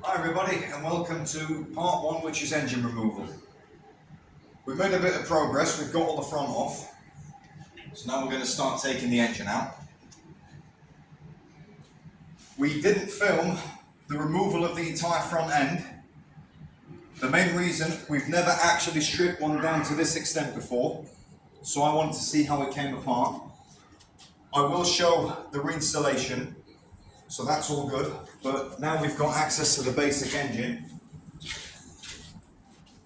Hi everybody and welcome to part one, which is engine removal. We've made a bit of progress, we've got all the front off, so now we're going to start taking the engine out. We didn't film the removal of the entire front end. The main reason, we've never actually stripped one down to this extent before, so I wanted to see how it came apart. I will show the reinstallation, so that's all good, but now we've got access to the basic engine.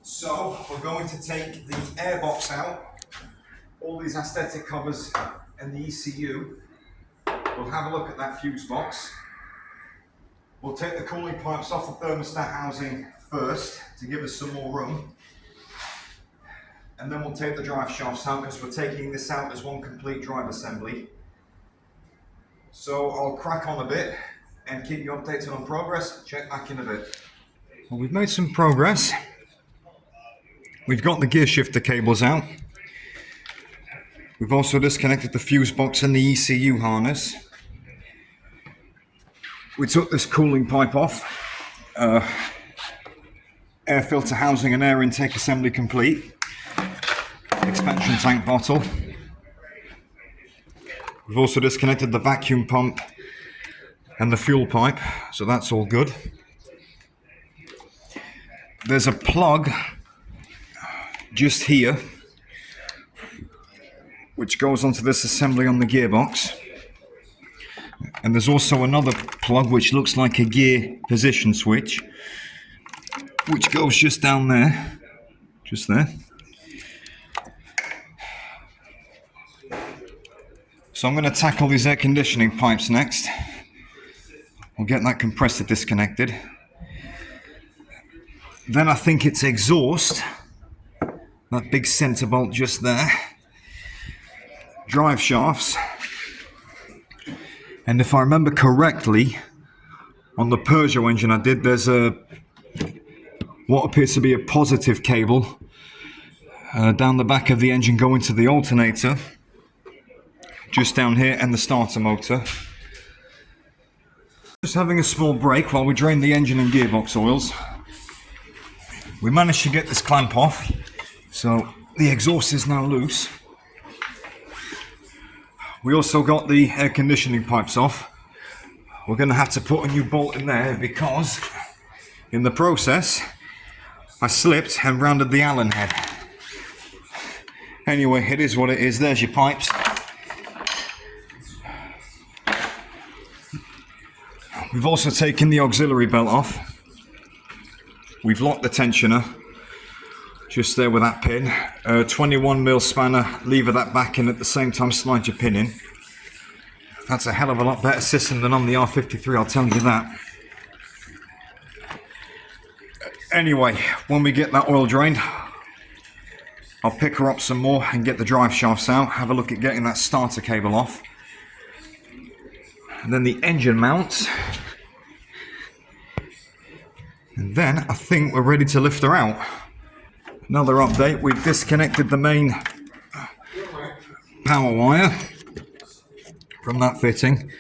So we're going to take the airbox out, all these aesthetic covers and the ECU. We'll have a look at that fuse box. We'll take the cooling pipes off the thermostat housing first to give us some more room. And then we'll take the drive shafts out because we're taking this out as one complete drive assembly. So I'll crack on a bit and keep you updated on progress. Check back in a bit. Well, we've made some progress. We've got the gear shifter cables out. We've also disconnected the fuse box and the ECU harness. We took this cooling pipe off. Air filter housing and air intake assembly complete. Expansion tank bottle. We've also disconnected the vacuum pump and the fuel pipe, so that's all good. There's a plug just here which goes onto this assembly on the gearbox, and there's also another plug which looks like a gear position switch which goes just down there, just there. So I'm going to tackle these air conditioning pipes next. We'll get that compressor disconnected. Then I think it's exhaust, that big center bolt just there. Drive shafts. And if I remember correctly, on the Peugeot engine I did, there's what appears to be a positive cable down the back of the engine going to the alternator. Just down here, and the starter motor. Just having a small break while we drain the engine and gearbox oils. We managed to get this clamp off, so the exhaust is now loose. We also got the air conditioning pipes off. We're going to have to put a new bolt in there because in the process I slipped and rounded the Allen head. Anyway, it is what it is. There's your pipes. We've also taken the auxiliary belt off. We've locked the tensioner just there with that pin. 21mm spanner, lever that back in at the same time, slide your pin in. That's a hell of a lot better system than on the R53, I'll tell you that. Anyway, when we get that oil drained, I'll pick her up some more and get the drive shafts out, have a look at getting that starter cable off. And then the engine mounts. And then I think we're ready to lift her out. Another update, we've disconnected the main power wire from that fitting.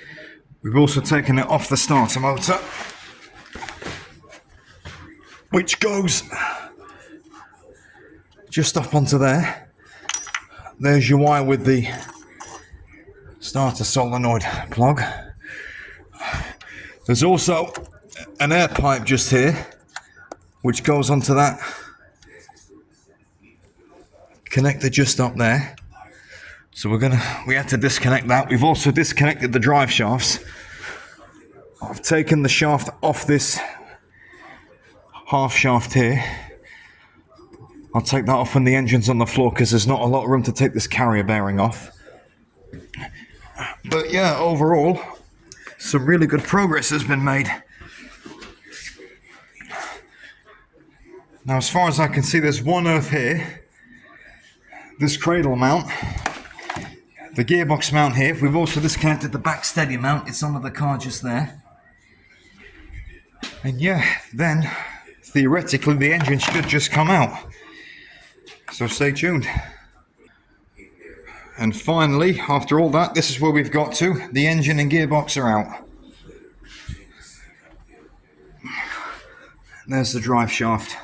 We've also taken it off the starter motor, which goes just up onto there. There's your wire with the starter solenoid plug. There's also an air pipe just here which goes onto that connector just up there. So we had to disconnect that. We've also disconnected the drive shafts. I've taken the shaft off this half shaft here. I'll take that off when the engine's on the floor because there's not a lot of room to take this carrier bearing off. But yeah, overall, some really good progress has been made. Now, as far as I can see, there's one earth here. This cradle mount. The gearbox mount here. We've also disconnected the back steady mount. It's under the car just there. And yeah, then, theoretically, the engine should just come out. So stay tuned. And finally, after all that, this is where we've got to. The engine and gearbox are out. There's the drive shaft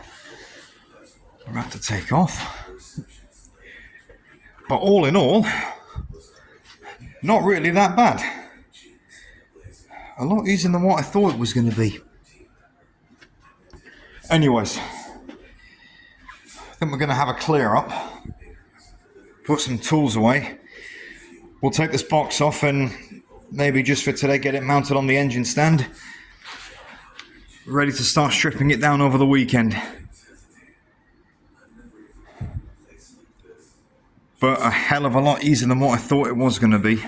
I'm about to take off. But all in all, not really that bad. A lot easier than what I thought it was going to be. Anyways, I think we're going to have a clear up. Put some tools away. We'll take this box off and maybe just for today get it mounted on the engine stand. Ready to start stripping it down over the weekend. But a hell of a lot easier than what I thought it was going to be.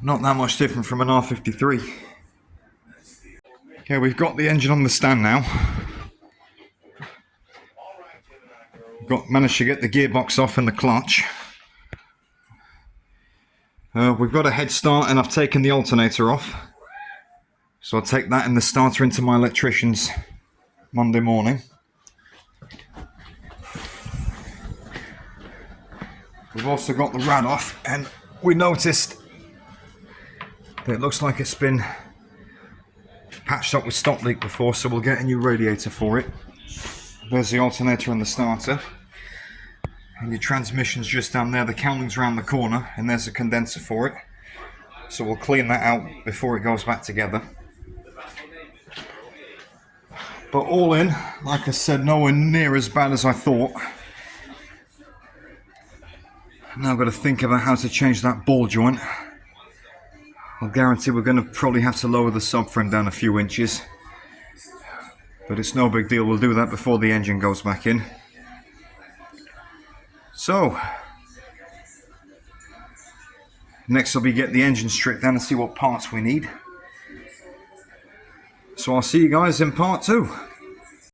Not that much different from an R53. Okay, we've got the engine on the stand now. Managed to get the gearbox off and the clutch. We've got a head start and I've taken the alternator off. So I'll take that and the starter into my electrician's Monday morning. We've also got the rad off and we noticed that it looks like it's been patched up with stop leak before, so we'll get a new radiator for it. There's the alternator and the starter. And your transmission's just down there, the cowling's around the corner, and there's a condenser for it. So we'll clean that out before it goes back together. But all in, like I said, nowhere near as bad as I thought. Now I've got to think about how to change that ball joint. I'll guarantee we're going to probably have to lower the subframe down a few inches. But it's no big deal, we'll do that before the engine goes back in. So, next will be get the engine stripped down and see what parts we need. So I'll see you guys in part 2.